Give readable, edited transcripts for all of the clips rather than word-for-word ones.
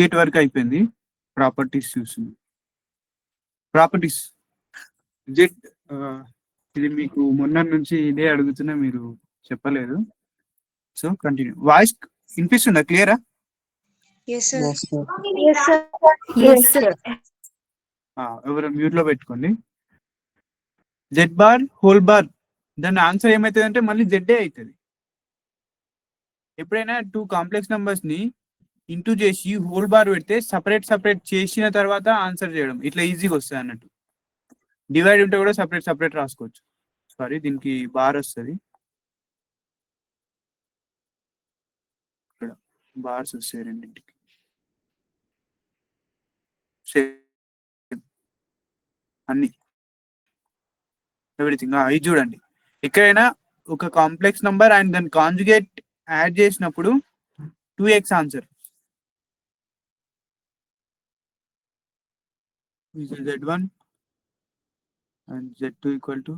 Gate వరకు అయిపోయింది. Properties చూస్తుంది. ప్రాపర్టీస్ జెడ్ ఇది మీకు మొన్న నుంచి ఇదే అడుగుతున్నా, మీరు చెప్పలేదు. So continue. వాయిస్ వినిపిస్తుందా క్లియరా? Yes, sir. Yes, sir. Yes, sir. Yes, sir. ఎవరు మ్యూట్ లో పెట్టుకోండి. జెడ్ బార్ హోల్ బార్, దాని ఆన్సర్ ఏమవుతుంది అంటే మళ్ళీ జెడ్డే అవుతుంది. ఎప్పుడైనా టూ కాంప్లెక్స్ నెంబర్స్ ని ఇంటూ చేసి హోల్ బార్ పెడితే సపరేట్ సపరేట్ చేసిన తర్వాత ఆన్సర్ చేయడం ఇట్లా ఈజీగా వస్తుంది అన్నట్టు. డివైడ్ ఉంటే కూడా సపరేట్ సపరేట్ రాసుకోవచ్చు. సారీ, దీనికి బార్ వస్తుంది, ఇక్కడ బార్స్ వస్తాయి రెండింటికి. అన్ని ఎవ్రీథింగ్ ఇది చూడండి. ఎక్కడైనా ఒక కాంప్లెక్స్ నంబర్ అండ్ దాని కాంజుగేట్ యాడ్ చేసినప్పుడు 2x answer. z1 and z2 equal to,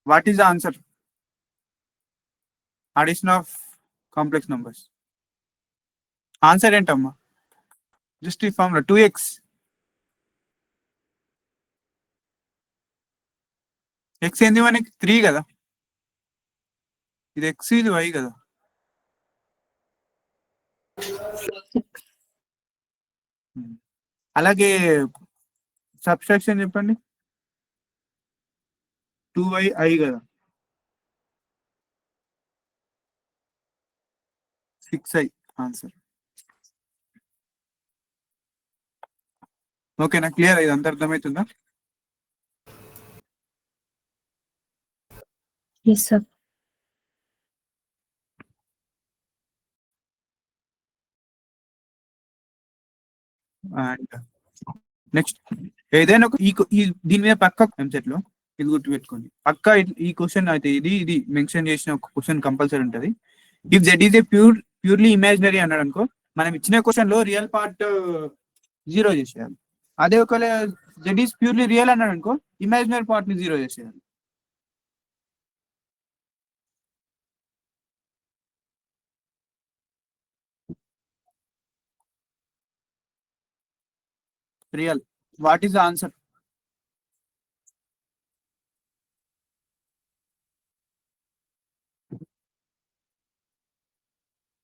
what is the answer? Addition of complex numbers. Answer ఏంటమ్మా? జస్ట్ ఈ ఫార్ములా 2x. x ఏంది మనకి 3 కదా, ఇది x ఇది y కదా. అలాగే సబ్స్ట్రాక్షన్ చెప్పండి. 2y i కదా, 6i ఆన్సర్. ఓకేనా, క్లియర్? ఇది అంత అర్థమవుతుందా? Yes, sir. అండ్ నెక్స్ట్ ఏదైనా దీని మీద పక్క ఎంసెట్ లో ఇది గుర్తుపెట్టుకోండి. పక్క ఈ క్వశ్చన్ అయితే ఇది మెన్షన్ చేసిన ఒక క్వశ్చన్ కంపల్సరీ ఉంటుంది. If Z is a purely imaginary అన్నాడు అనుకో, మనం ఇచ్చిన క్వశ్చన్ లో రియల్ పార్ట్ 0 చేసేయాలి. అదే ఒకవేళ జెడ్ ఈజ్ ప్యూర్లీ రియల్ అన్నాడు అనుకో, ఇమాజినరీ పార్ట్ ని 0 చేసేయాలి. Real. What is the answer?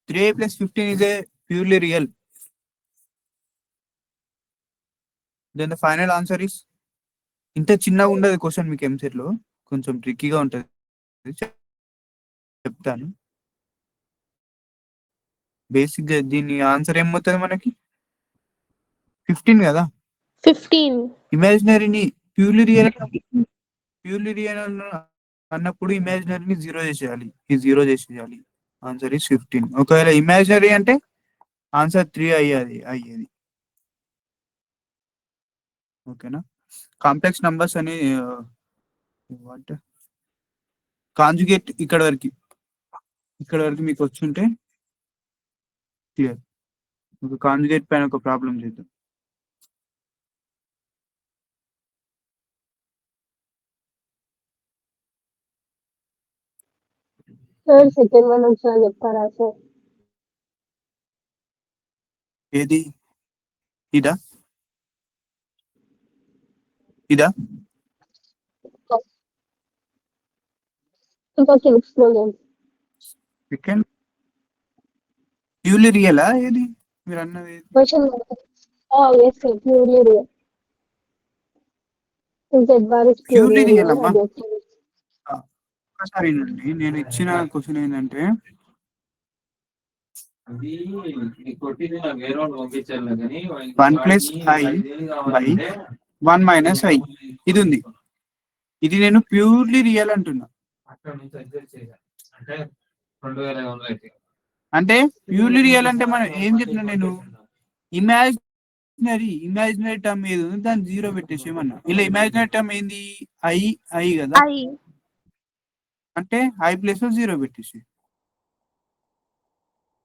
Three plus 15 is a purely real. Then the final answer is, ఇంత చిన్నగా ఉండదు క్వశ్చన్ మీకు ఎంసెట్ లో, కొంచెం ట్రిక్కీగా ఉంటుంది, చెప్తాను. బేసిక్ గా దీని ఆన్సర్ ఏమవుతుంది మనకి? 15 కదా. 15. ఇమాజినరీని ప్యూర్లీ రియల్ అన్నప్పుడు ఇమాజినరీని 0 చేసేయాలి, ఈ 0 చేసేయాలి. Answer is 15. ఒకవేళ ఇమాజినరీ అంటే ఆన్సర్ 3 అయ్యేది. ఓకేనా? కాంప్లెక్స్ నంబర్స్ అని వాట్ కాంజుగేట్ ఇక్కడ వరకు మీకు వచ్చుంటే క్లియర్. ఒక కాంజుగేట్ పైన ఒక ప్రాబ్లం చేద్దాం. సార్ సెకండ్ వన్ ఒకసారి చెప్తారా సార్? ఏది? ఇదా? ఇంకా ఎక్స్ప్లెయిన్. సెకండ్ ప్యూర్లీ రియలా ఏది మీరు అన్నది? Question yes sir, purely real. Z bar is Purely purely real real. అమ్మా. ఒకసారి అండి, నేను ఇచ్చిన క్వశ్చన్ ఏంటంటే 1 plus i by 1 minus i ఇది ఉంది. ఇది నేను ప్యూర్లీ రియల్ అంటున్నా. అంటే ప్యూర్లీ రియల్ అంటే మనం ఏం చెప్తున్నా, నేను ఇమాజినరీ టర్మ్ ఏది ఉంది దాన్ని 0 పెట్టేసేమన్నా. ఇలా ఇమాజినరీ టర్మ్ ఏంది? ఐ కదా, అంటే ఐ ప్లస్ 0 పెట్టేసి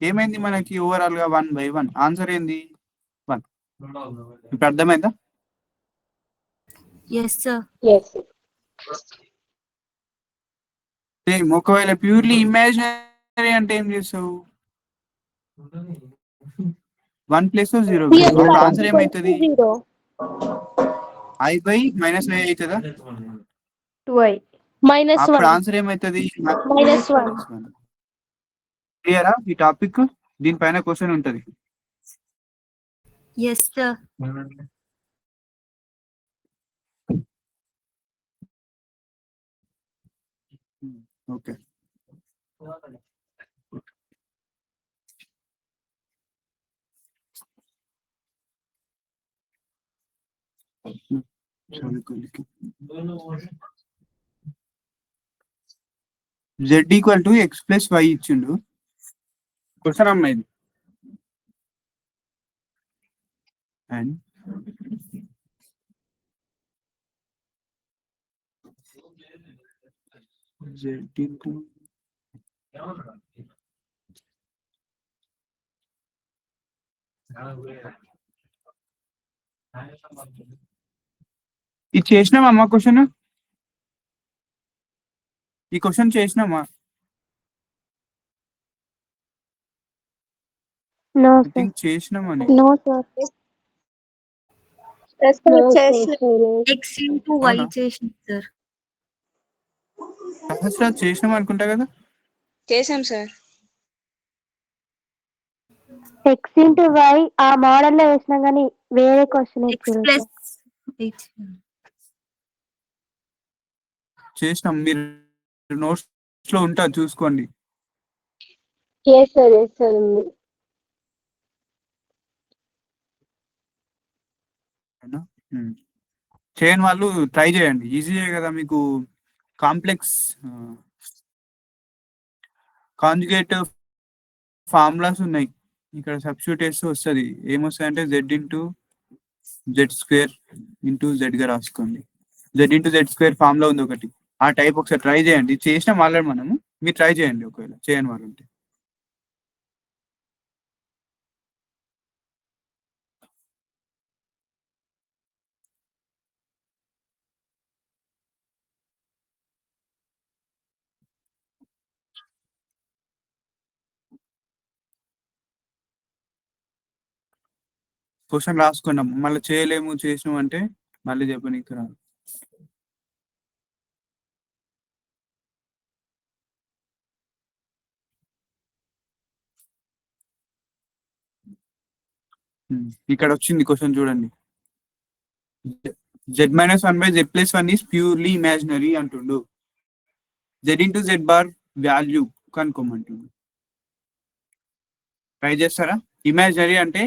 ఏమైంది మనకి? ఓవరాల్ గా 1/1. ఆన్సర్ ఏంది? 1. ఇప్పుడు అర్థమైందా? Yes, sir. Yes. ఒకవేళ ప్యూర్లీ ఇమాజినరీ అంటే ఏం చేస్తావు? 1 ప్లేస్ 0 Here అప్పుడు I ఆన్సర్ equals ఏమవుతుంది? to 0. I by minus y అవుతుందా? 2i. Minus అప్పుడు 1. ఆన్సర్ ఏమవుతుంది? Minus 1. క్లియరా ఈ టాపిక్? దీనిపైన క్వశ్చన్ ఉంటది. Yes, sir. Okay. z equal to x plus y ఇచ్చిండు. క్వశ్చన్ అమ్మా ఇది. అండ్ z ఇంటూ ఇది చేసినామా అమ్మా క్వశ్చన్? ఈ క్వశ్చన్ చేసినామా? No, I sir. థింక్ చేసినామని. No, sir. Yes, sir. No, Chess. sir. X into y అవునా? చేసింది సార్. సహస్ర చేసినాం అనుకుంటా కదా. చేసాం సార్. X into y ఆ మోడల్ లో వేసినా గానీ వేరే క్వశ్చన్ X ఇచ్చారు plus h. చేసినాం. మీరు నోట్స్ లో ఉంటా చూసుకోండి. సార్ ఉంది. చేయని వాళ్ళు ట్రై చేయండి. ఈజీయే కదా మీకు. కాంప్లెక్స్ కాంజుగేట్ ఫార్ములాస్ ఉన్నాయి. ఇక్కడ సబ్స్టిట్యూట్ చేస్తే వస్తుంది. ఏమొస్తాయంటే Z into Z square into Z గా రాసుకోండి. Z into Z square formula ఉంది ఒకటి. ఆ టైప్ ఒకసారి ట్రై చేయండి. చేసినాం ఆల్రెడీ మనము. మీరు ట్రై చేయండి ఒకవేళ చేయని వాళ్ళు ఉంటే. క్వశ్చన్ రాసుకున్నాం. మళ్ళీ చేయలేము చేసినాం అంటే మళ్ళీ చెప్పనీకి రాదు. ఇక్కడ వచ్చింది క్వశ్చన్ చూడండి. Z minus 1 by Z plus 1 is purely imaginary అంటుండు. Z into Z bar value కనుక్కోమంటుండు. ట్రై చేస్తారా? ఇమాజినరీ అంటే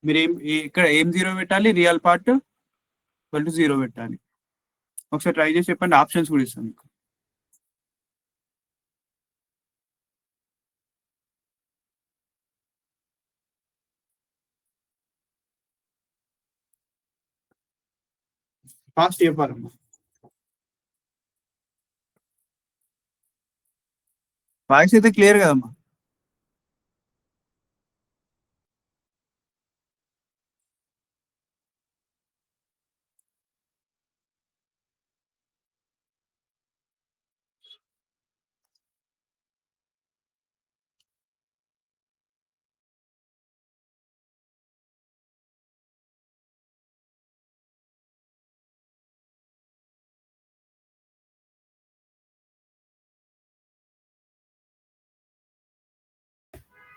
మీరు ఇక్కడ ఏం జీరో పెట్టాలి? రియల్ పార్ట్ ఈక్వల్ టు 0 పెట్టాలి. ఒకసారి ట్రై చేసి చెప్పండి. ఆప్షన్స్ కూడా ఇస్తాను మీకు. ఫాస్ట్ చెప్పాలమ్మా. వాయిస్ అయితే క్లియర్ కదమ్మా.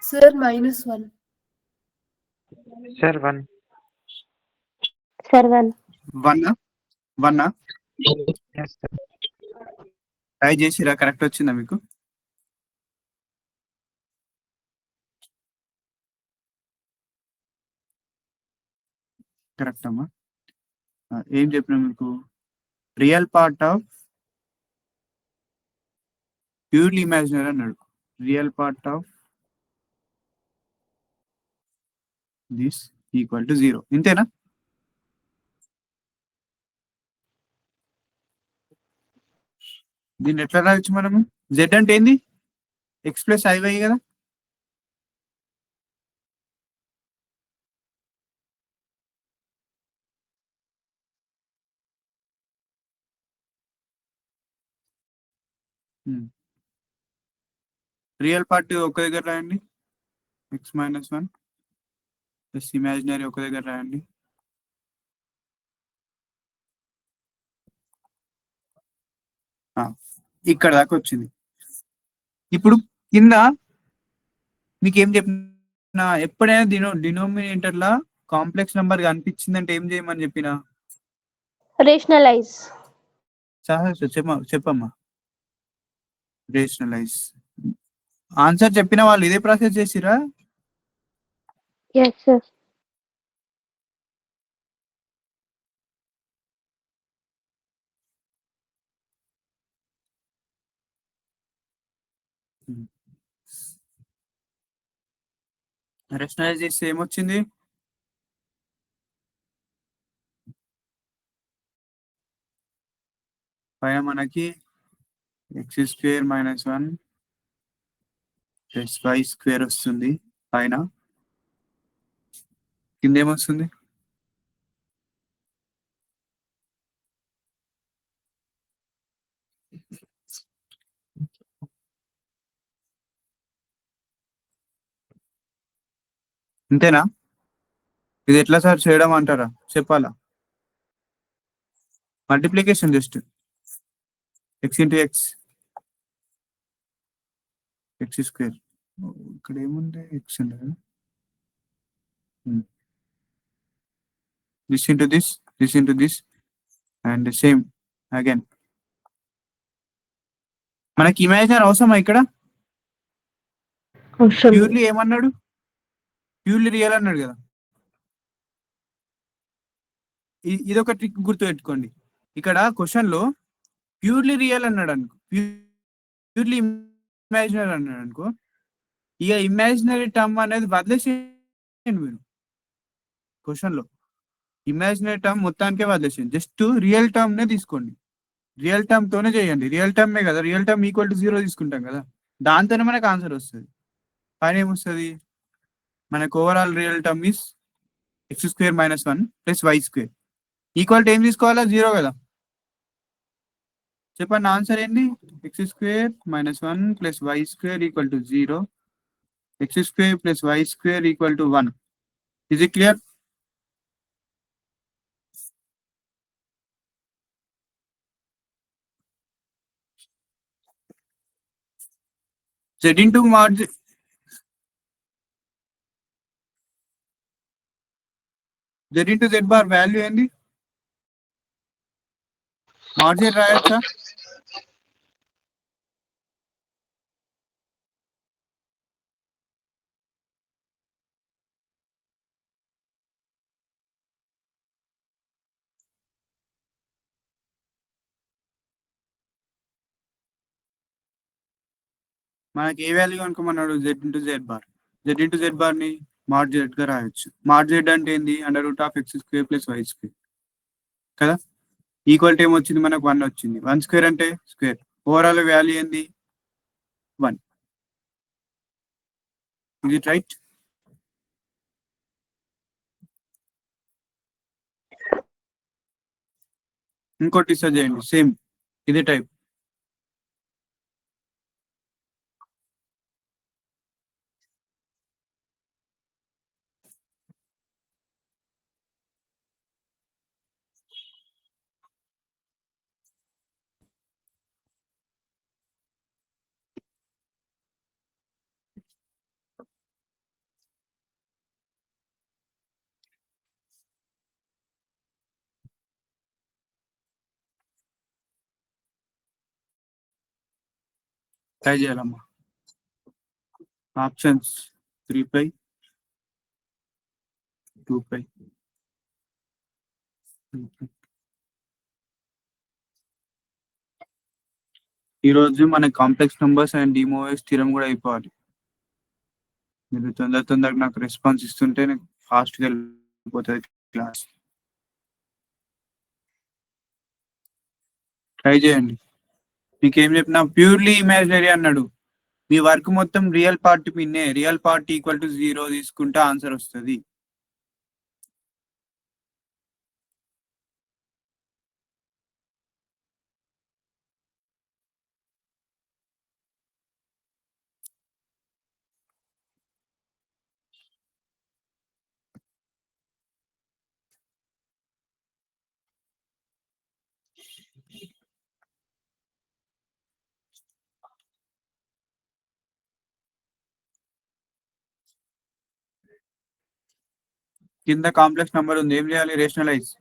Sir, -1. Sir, 1. సార్ 1. One Yes, sir. ట్రై చేసిరా? కరెక్ట్ వచ్చిందా మీకు? కరెక్ట్ అమ్మా. ఏం చెప్పినా మీకు? Real part of purely imaginary అన్నాడు. Real part of this equal to 0. ఇంతేనా? దీన్ని ఎట్లా రాయొచ్చు మనము? జెడ్ అంటే ఏంది? ఎక్స్ ప్లస్ ఐవై కదా. రియల్ పార్ట్ ఒక దగ్గర రాయండి. X minus one plus imaginary ఒక దగ్గర రాయండి. ఇక్కడ దాకా వచ్చింది. ఇప్పుడు కింద మీకు ఏం చెప్పిన, ఎప్పుడైనా డినోమినేటర్ లా కాంప్లెక్స్ నెంబర్ కనిపించిందంటే ఏం చేయమని చెప్పిన? రేషనలైజ్. చెప్పమ్మా. రేషనలైజ్. ఆన్సర్ చెప్పిన వాళ్ళు ఇదే ప్రాసెస్ చేసిరా? Yes sir. రేషనలైజ్ చేస్తే ఏమొచ్చింది? పైన మనకి X square minus one plus why square వస్తుంది పైన. కింద ఏమొస్తుంది? అంతేనా? ఇది ఎట్లా సార్ చేయడం అంటారా? చెప్పాలా? Multiplication just X into X X square. ఇక్కడ ఏముంది? ఎక్స్ ఉంది. This into this and same again. మనకి ఇమాజినర్ అవసరమా ఇక్కడ? అవసరం. ప్యూర్లీ ఏమన్నాడు? ప్యూర్లీ రియల్ అన్నాడు కదా. ఇదొక ట్రిక్ గుర్తు పెట్టుకోండి. ఇక్కడ క్వశ్చన్ లో ప్యూర్లీ రియల్ అన్నాడు అనుకో, ప్యూర్లీ ఇమాజినరీ అన్నాడు అనుకో, ఇక ఇమాజినరీ టర్మ్ అనేది వదిలేసేయండి మీరు. క్వశ్చన్ లో ఇమాజినరీ టర్మ్ మొత్తానికే వదిలేసేయండి, జస్ట్ రియల్ టర్మ్ నే తీసుకోండి. రియల్ టర్మ్ తోనే చేయండి. రియల్ టర్మే కదా, రియల్ టర్మ్ ఈక్వల్ టు 0 తీసుకుంటాం కదా, దాంతోనే మనకు ఆన్సర్ వస్తుంది. పైన ఏమొస్తుంది? మనకు overall real term is x square minus one plus why square. Equal to ఏం తీసుకోవాలా? 0 కదా. చెప్పండి ఆన్సర్ ఏంటి? X square minus one plus why square equal to 0. X square plus why square equal to 1. Is it clear? Z into mod Z into Z bar value ఏంది? mod Z రాయొచ్చా? మనకి ఏ value అనుకోమన్నాడు? Z into Z bar. Z into Z bar ని mod Z గా రాయొచ్చు. mod Z అంటే ఏంది? Under root of X square plus why square కదా. ఈక్వల్ టు ఏమొచ్చింది? మనకు 1 వచ్చింది. 1 స్క్వేర్ అంటే స్క్వేర్. ఓవరాల్ వాల్యూ ఏంది? 1. ఇది రైట్? ఇంకోటి సెర్చ్ చేయండి, సేమ్ ఇదే టైప్. ట్రై చేయాలమ్మా. ఆప్షన్స్ 3π 2π. ఈరోజు మన కాంప్లెక్స్ నెంబర్స్ అండ్ డిమోఎస్ థియరం కూడా అయిపోవాలి. మీరు తొందరగా నాకు రెస్పాన్స్ ఇస్తుంటే నాకు ఫాస్ట్గా వెళ్ళిపోతుంది క్లాస్. ట్రై చేయండి. మీకు ఏం చెప్పినా ప్యూర్లీ ఇమాజినరీ అన్నాడు. మీ వర్క్ మొత్తం రియల్ పార్ట్ పిన్నే. రియల్ పార్ట్ ఈక్వల్ టు 0 తీసుకుంటే ఆన్సర్ వస్తుంది. కింద కాంప్లెక్స్ నెంబర్ ఉంది, ఏం చేయాలి? రేషనలైజ్.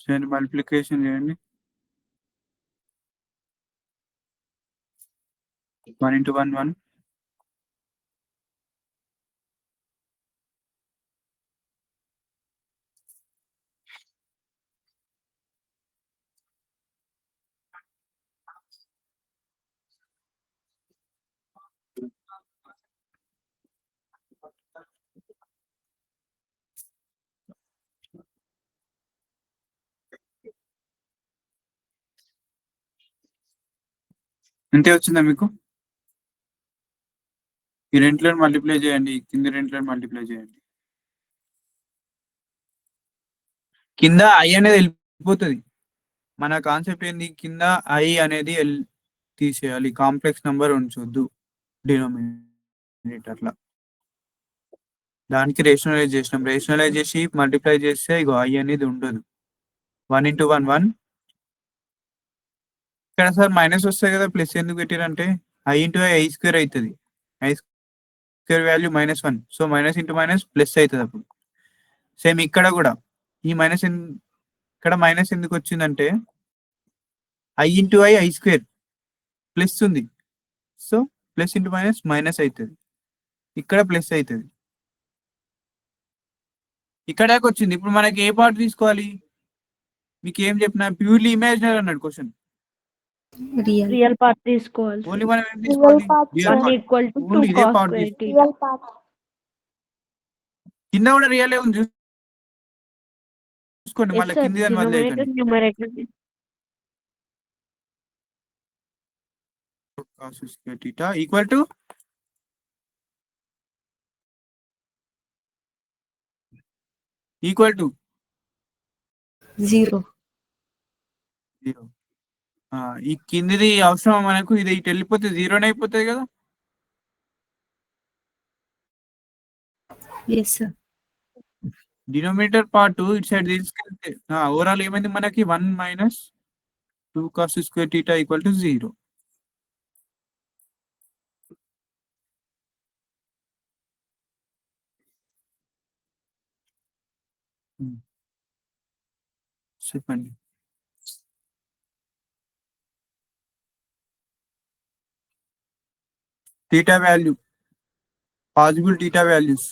చేయండి, మల్టిప్లికేషన్ చేయండి. 1 into 1 1. ఇంతే వచ్చిందా మీకు? ఈ రెంట్లను మల్టిప్లై చేయండి, కింద రెంట్లను మల్టిప్లై చేయండి. కింద ఐ అనేది వెళ్ళిపోతుంది. మన కాన్సెప్ట్ ఏంది? కింద ఐ అనేది తీసేయాలి, కాంప్లెక్స్ నెంబర్ ఉంచొద్దు డినోమినేటర్లా. దానికి రేషనలైజ్ చేసినాం, రేషనలైజ్ చేసి మల్టిప్లై చేస్తే ఇగో ఐ అనేది ఉండదు. 1 into 1 1. ఇక్కడ సార్ మైనస్ వస్తాయి కదా, ప్లస్ ఎందుకు పెట్టారంటే ఐ ఇంటూ ఐ స్క్వేర్ అవుతుంది. I square value -1, so minus into minus plus అవుతుంది అప్పుడు. సేమ్ ఇక్కడ కూడా ఈ మైనస్ ఇక్కడ మైనస్ ఎందుకు వచ్చిందంటే I into I square plus ఉంది, so plus into minus minus అవుతుంది, ఇక్కడ ప్లస్ అవుతుంది. ఇక్కడాకి వచ్చింది. ఇప్పుడు మనకి ఏ పార్ట్ తీసుకోవాలి? మీకు ఏం చెప్పినా ప్యూర్లీ ఇమాజినరీ అన్నాడు క్వశ్చన్. రియల్ పార్ట్ తీసుకోవాలి. ఓన్లీ మనం ఏం తీసుకోవాలి? Real 1 part. Equal to 2 only ఇదే కాస్ పార్ట్ స్క్వేర్ తీసుకోవాలి. టీటా. కింద కూడా రియల్ ఉంది చూసుకోండి, ఎస్ మళ్ళీ సార్, కింది దాన్ని డినోమినేటర్ వదిలేయకండి. Numerator. cos square theta equal to equal to 0. 0. ఈ కిందిది అవసరం మనకు, ఇది ఇటు వెళ్ళిపోతే 0 అయిపోతుంది కదా. Yes sir. డినోమినేటర్ పార్ట్ ఇటు సైడ్ తీసుకెళ్తే ఓవరాల్ ఏమైంది మనకి? 1 minus 2 cos square theta equal to 0. చెప్పండి. theta value, possible theta values.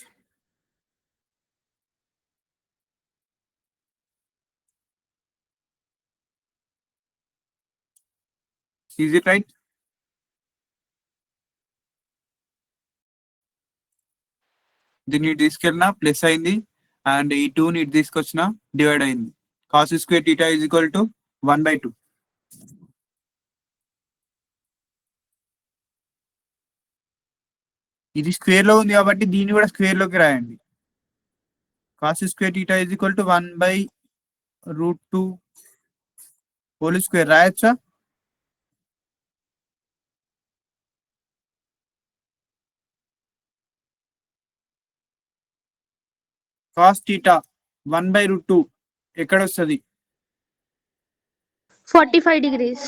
Is it right? దీన్ని తీసుకెళ్ళినా ప్లస్ అయింది, అండ్ ఈ 2ని ఇటు తీసుకొచ్చిన డివైడ్ అయింది. cos square theta is equal to 1/2. ఇది స్క్వేర్ లో ఉంది కాబట్టి దీన్ని కూడా స్క్వేర్ లోకి రాయండి. cos square theta is equal to 1/√2 whole square రాయొచ్చా? cos theta 1/√2 ఎక్కడ వస్తుంది? 45 degrees.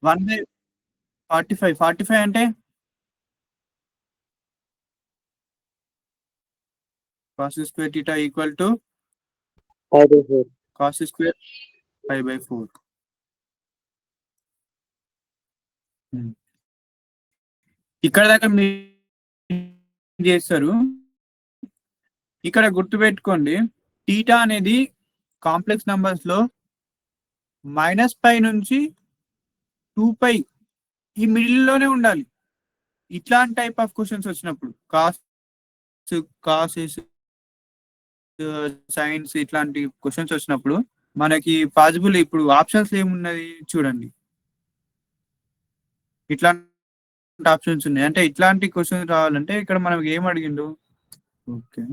1/45. 45 అంటే cos square theta equal to cos square 5/4. ఇక్కడ దాకా మీరు చేస్తారు. ఇక్కడ గుర్తుపెట్టుకోండి, టీటా అనేది కాంప్లెక్స్ నంబర్స్ లో -π నుంచి 2π ఈ మిడిల్ లోనే ఉండాలి. ఇట్లాంటి టైప్ ఆఫ్ క్వశ్చన్స్ వచ్చినప్పుడు, కాస్ సైన్స్ ఇట్లాంటి క్వశ్చన్స్ వచ్చినప్పుడు మనకి పాసిబుల్, ఇప్పుడు ఆప్షన్స్ ఏమున్నది చూడండి, ఇట్లాంటి ఆప్షన్స్ ఉన్నాయి. అంటే ఇట్లాంటి క్వశ్చన్స్ రావాలంటే ఇక్కడ మనం ఏం అడిగిండు? ఓకే,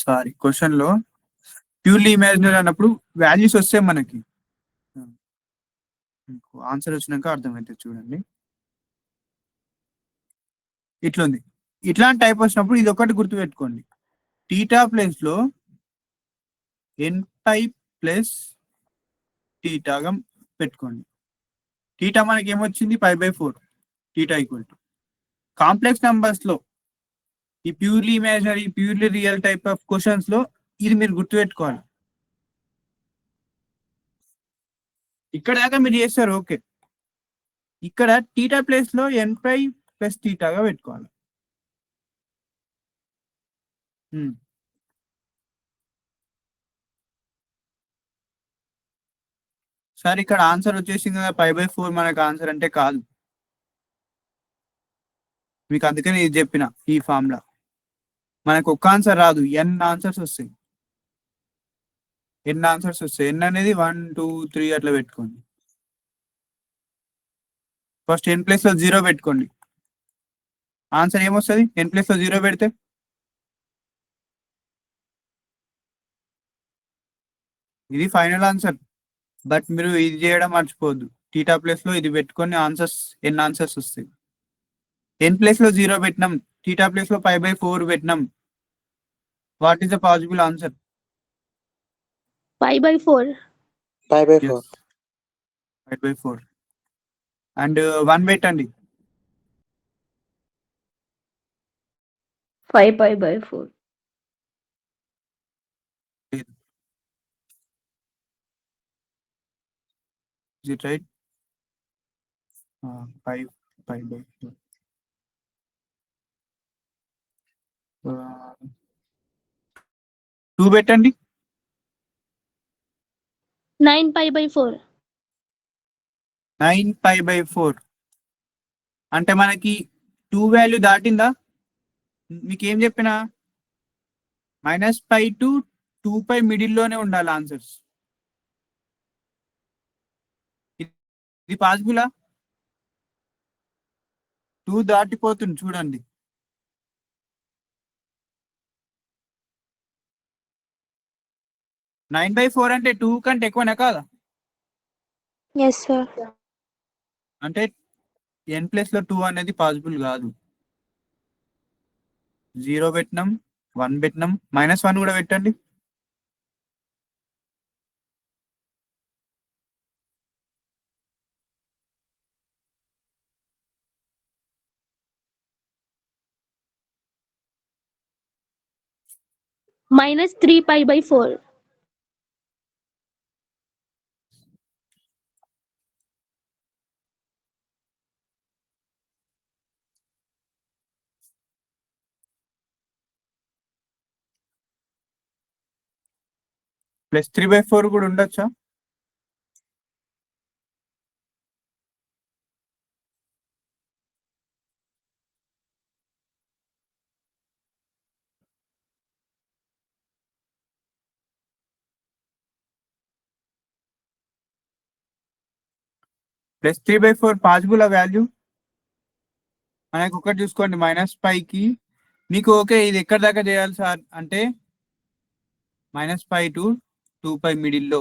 సారీ, క్వశ్చన్ లో ప్యూర్లీ ఇమాజినరీ అన్నప్పుడు వాల్యూస్ వస్తాయి మనకి. ఆన్సర్ వచ్చినాక అర్థమైతే చూడండి. ఇట్లుంది. ఇట్లాంటి టైప్ వచ్చినప్పుడు ఇది ఒకటి గుర్తుపెట్టుకోండి. టీటా ప్లేస్ లో ఎన్ టైప్ ప్లస్ టీటాగా పెట్టుకోండి. టీటా మనకి ఏమొచ్చింది 5/4 theta equal to. Complex numbers లో ఈ purely imaginary purely real type of questions లో ఇది మీరు గుర్తుపెట్టుకోవాలి. ఇక్కడ దాకా మీరు చేస్తారు ఓకే. ఇక్కడ టీటా ప్లేస్ లో n5 ప్లస్ టీటాగా పెట్టుకోవాలి. సార్ ఇక్కడ ఆన్సర్ వచ్చేసింది కదా 5/4 మనకు ఆన్సర్ అంటే కాదు. మీకు అందుకని ఇది చెప్పిన ఈ ఫార్ములా. మనకు ఒక్క ఆన్సర్ రాదు, ఎన్ ఆన్సర్స్ వస్తాయి. ఎన్ అనేది 1 2 3 అట్లా పెట్టుకోండి. ఫస్ట్ n ప్లేస్ లో 0 పెట్టుకోండి. ఆన్సర్ ఏమొస్తుంది? n ప్లేస్ లో 0 పెడితే ఇది ఫైనల్ ఆన్సర్. బట్ మీరు ఇది చేయడం మర్చిపోవద్దు. టీటా ప్లేస్ లో ఇది పెట్టుకొని ఎన్ ఆన్సర్స్ వస్తాయి. n ప్లేస్ లో 0 పెట్టినాం, టీటా ప్లేస్ లో 5/4 పెట్టినాం. What is the possible answer? 5/4. 5/4. 5/4 and 1 పెట్టండి. 5/4. Is it right? 5/4. 2 పెట్టండి. 9/4. 9/4 అంటే మనకి 2 వాల్యూ దాటిందా? మీకు ఏం చెప్పినా -π టు 2π మిడిల్లోనే ఉండాలి ఆన్సర్స్. ఇది పాసిబులా? 2 దాటిపోతుంది చూడండి. (9/4) అంటే 2 కంటే ఎక్కువనే కాదా? Yes sir. అంటే n ప్లేస్ లో 2 అనేది పాసిబుల్ కాదు. 0 పెట్టినాం, 1 పెట్టినాం, -1 కూడా పెట్టండి. -3π/4. +3/4 కూడా ఉండొచ్చా? +3/4 పాసిబుల్ ఆ వాల్యూ? మనకు ఒకటి చూసుకోండి, -πకి మీకు ఓకే ఇది ఎక్కడి దాకా చేయాలి సార్ అంటే -π టు 2π మిడిల్లో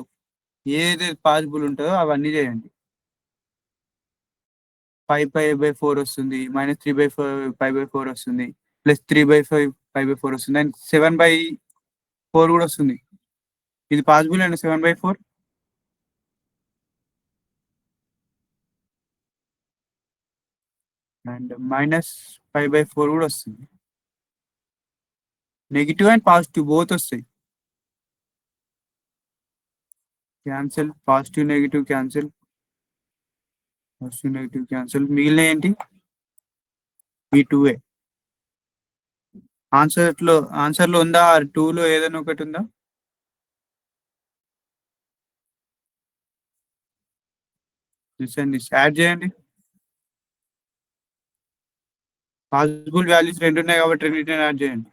ఏదైతే పాసిబుల్ ఉంటుందో అవన్నీ చేయండి. 5π/4 వస్తుంది, -3/5/4 వస్తుంది, +3/5/4 వస్తుంది, అండ్ 7/4 కూడా వస్తుంది. ఇది పాసిబుల్ అండి 7/4. అండ్ -π/4 కూడా వస్తుంది. నెగిటివ్ అండ్ పాజిటివ్ బోత్ వస్తాయి. Cancel, positive negative cancel, positive negative cancel. మిగిలిన ఏంటి? ఈ 2 ఆన్సర్లో ఉందా? 2లో ఏదైనా ఒకటి ఉందా? యాడ్ చేయండి. పాసిబుల్ వాల్యూస్ 2 ఉన్నాయి కాబట్టి రెండింటిని యాడ్ చేయండి.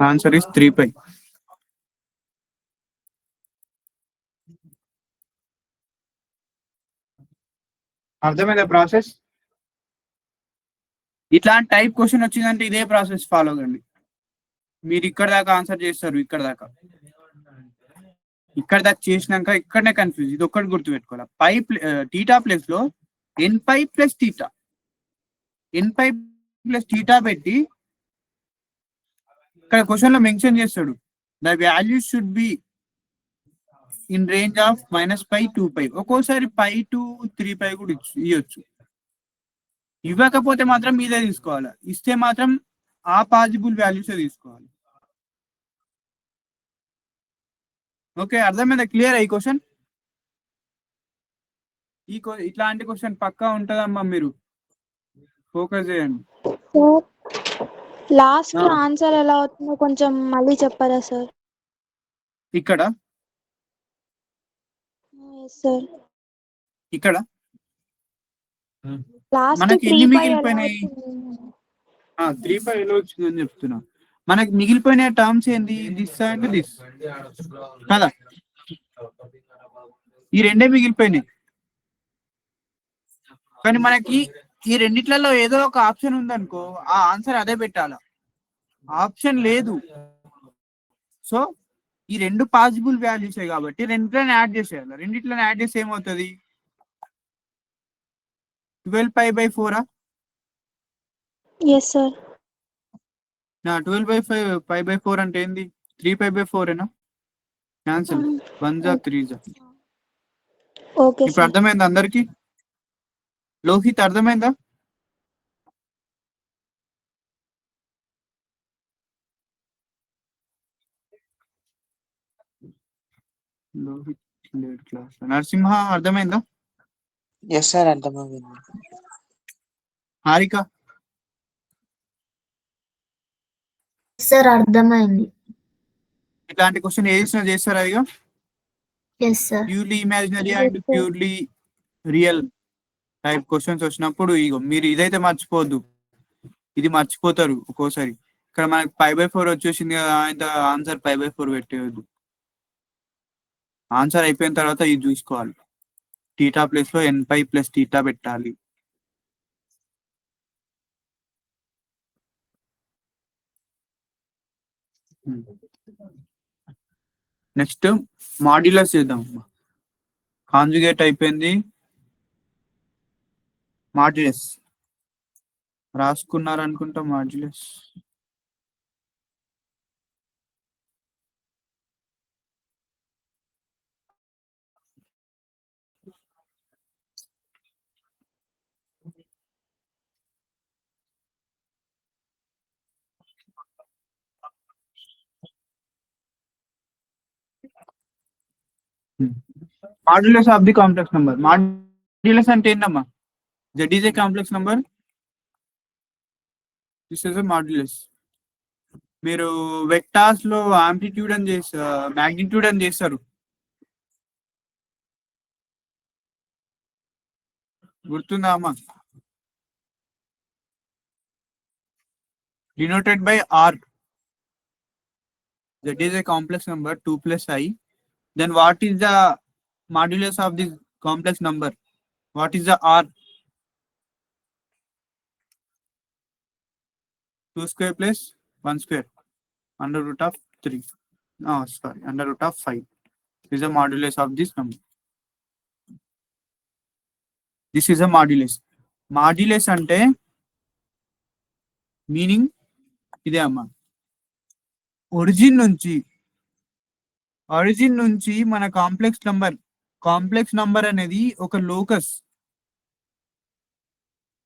Answer is 3π. అర్థమైందా ప్రాసెస్? ఇట్లాంటి టైప్ క్వశ్చన్ వచ్చిందంటే ఇదే ప్రాసెస్ ఫాలో కండి. మీరు ఇక్కడ దాకా ఆన్సర్ చేస్తారు, ఇక్కడ దాకా చేసినాక ఇక్కడనే కన్ఫ్యూజ్. ఇది ఒక్కటి గుర్తుపెట్టుకోవాలి. పై టీటా ప్లేస్ లో N pi plus theta, N pi plus theta పెట్టి ఇక్కడ క్వశ్చన్ లో మెన్షన్ చేస్తాడు the value should be in range of -π to π. ఒక్కోసారి π to 3π కూడా ఇవ్వచ్చు. ఇవ్వకపోతే మాత్రం మీదే తీసుకోవాలి, ఇస్తే మాత్రం ఆ పాజిబుల్ వాల్యూస్ తీసుకోవాలి. ఓకే, అర్థమైందా? క్లియర్ ఈ క్వశ్చన్? ఇట్లాంటి క్వశ్చన్ పక్కా ఉంటదమ్మా, మీరు ఫోకస్ చేయండి. సార్ లాస్ట్ ఆ. ఆన్సర్ ఎలా అవుతుందో కొంచెం మళ్ళీ చెప్పారా సార్? ఇక్కడ ఎస్ సార్. ఇక్కడ లాస్ట్ మనకి 3 ఎన్ని పై ఎలా మిగిలిపోయినాయి? వచ్చింది? 3π ఎలా వచ్చిందని చెప్తున్నా. మనకి మిగిలిపోయిన టర్మ్స్ ఏంది? దిస్ అండ్ దిస్ కదా, ఈ రెండే మిగిలిపోయినాయి. కానీ మనకి ఈ రెండిట్లలో ఏదో ఒక ఆప్షన్ ఉందనుకో, ఆ ఆన్సర్ అదే పెట్టాల. ఆప్షన్ లేదు, సో ఈ రెండు పాసిబుల్ వాల్యూసే కాబట్టి రెండిట్లను యాడ్ చేసేయాలి. రెండిట్లను యాడ్ చేస్తే ఏమవుతుంది? 12π/4. Yes sir. 12π/4 అంటే ఏంది? 3π/4 ఏనా? క్యాన్సిల్, 1 జా 3 జా. ఓకే ఇప్పుడు సార్. అర్థమైందా అందరికి? లోహిత్ అర్థమైందా? Lohit late class. నరసింహ అర్థమైందా? ఎస్ సార్, అర్థమైంది. హారిక సార్ అర్థమైంది. ఇట్లాంటి క్వశ్చన్ ఏ చేస్తారా? ఇక yes sir. Purely imaginary Yes, and sir. Purely real type questions వచ్చినప్పుడు ఇగో మీరు ఇదైతే మర్చిపోవద్దు, ఇది మర్చిపోతారు ఒక్కోసారి. ఇక్కడ మనకి π/4 వచ్చేసింది కదా, ఇంత ఆన్సర్ π/4 పెట్టేయద్దు. ఆన్సర్ అయిపోయిన తర్వాత ఇది చూసుకోవాలి. టీటా ప్లేస్ లో nπ ప్లస్ టీటా పెట్టాలి. నెక్స్ట్ మాడ్యులస్ చేద్దాం. కాంజుగేట్ అయిపోయింది, మాడ్యులస్ రాసుకున్నారనుకుంటా. Modulus modulus of the complex number. Modulus అంటే ఏంటమ్మా? Z is a complex number, this is a modulus. మీరు వెక్టార్స్ లో ఆంప్లిట్యూడ్ అని మ్యాగ్నిట్యూడ్ అని చేస్తారు, గుర్తుందా అమ్మా? denoted by R. Z is a complex number 2 plus I. Then what is the modulus of this complex number? What is the R? 2 square plus 1 square under root of 3. No, sorry, under root of 5 is the modulus of this number. This is a modulus. Modulus అంటే meaning ఇదే అమ్మా. Origin నుంచి మన complex number అనేది ఒక locus.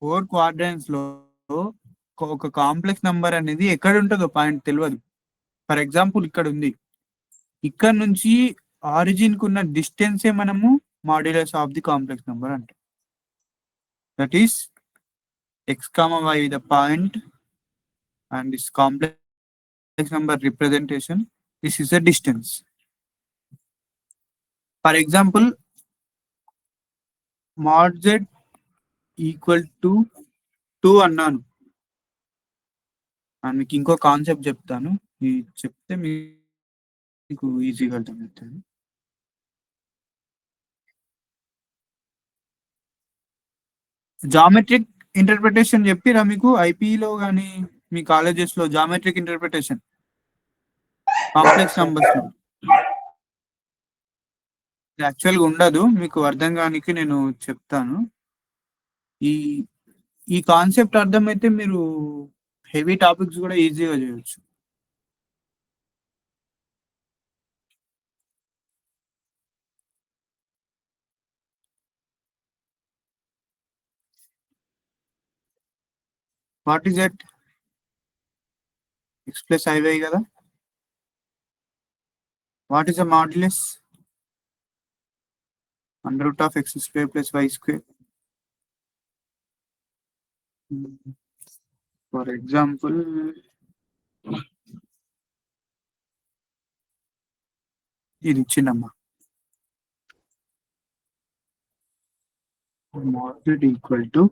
4 క్వాడ్రాంట్స్ లో ఒక complex number అనేది ఎక్కడ ఉంటుందో పాయింట్ తెలియదు. ఫర్ ఎగ్జాంపుల్ ఇక్కడ ఉంది, ఇక్కడ నుంచి ఆరిజిన్ కు ఉన్న డిస్టెన్సే మనము modulus of the complex number అంటే. That is x, y the point and this complex number representation, this is a distance. For example, mod z equal to 2 అన్నాను. మీకు ఇంకో కాన్సెప్ట్ చెప్తాను, ఇది చెప్తే మీకు ఈజీగా అర్థమవుతుంది. జామెట్రిక్ ఇంటర్ప్రిటేషన్ చెప్పిరా మీకు ఐపీలో కానీ మీ కాలేజెస్ లో జామెట్రిక్ ఇంటర్ప్రిటేషన్ కాంప్లెక్స్ నంబర్స్ లో యాక్చువల్గా ఉండదు, మీకు అర్థం కానికి నేను చెప్తాను. ఈ ఈ కాన్సెప్ట్ అర్థమైతే మీరు హెవీ టాపిక్స్ కూడా ఈజీగా చేయొచ్చు. What is that? X plus I Y కదా. What is the modulus? Under root of X square plus why square. For example ఇది ఇచ్చిందమ్మా, మాడ్యులేట్ ఈక్వల్ టు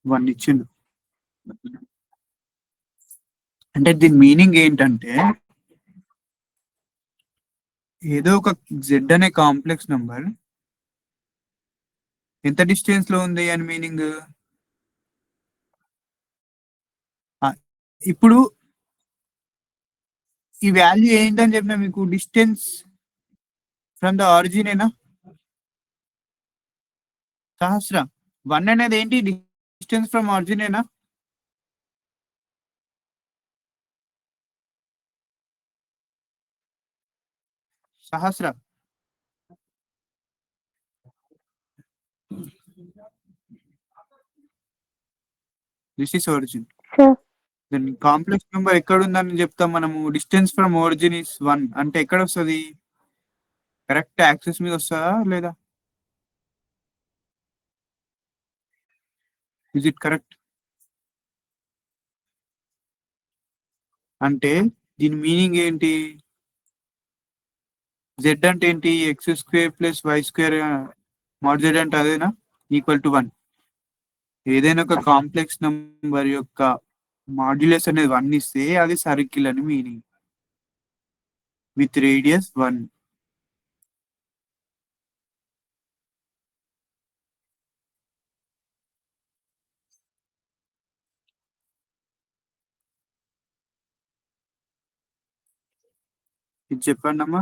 1 ఇచ్చిండు. అంటే దీని మీనింగ్ ఏంటంటే ఏదో ఒక జెడ్ అనే కాంప్లెక్స్ నంబర్ ఎంత డిస్టెన్స్ లో ఉంది అని మీనింగ్. ఇప్పుడు ఈ వాల్యూ ఏంటని చెప్పిన మీకు, డిస్టెన్స్ ఫ్రమ్ ద ఆరిజిన్ ఏనా సహస్ర? 1 అనేది ఏంటి, డిస్టెన్స్ ఫ్రమ్ ఆరిజిన్ ఏనా? సహస్ర దిస్ ఇస్ ఒరిజిన్. సార్ దాని కాంప్లెక్స్ నెంబర్ ఎక్కడ ఉందని చెప్తాం మనము. డిస్టెన్స్ ఫ్రమ్ ఒరిజిన్ ఇస్ 1 అంటే ఎక్కడ వస్తుంది? కరెక్ట్ యాక్సెస్ మీద వస్తుందా లేదా? Is it correct? అంటే దీని మీనింగ్ ఏంటి? జెడ్ అంటే ఏంటి? X square plus why square mod Z అంటే అదేనా, ఈక్వల్ టు 1. ఏదైనా ఒక కాంప్లెక్స్ నెంబర్ యొక్క మాడ్యులస్ అనేది 1 ఇస్తే అది సర్కిల్ అని మీనింగ్, విత్ రేడియస్ 1. ఇది చెప్పండి అమ్మా.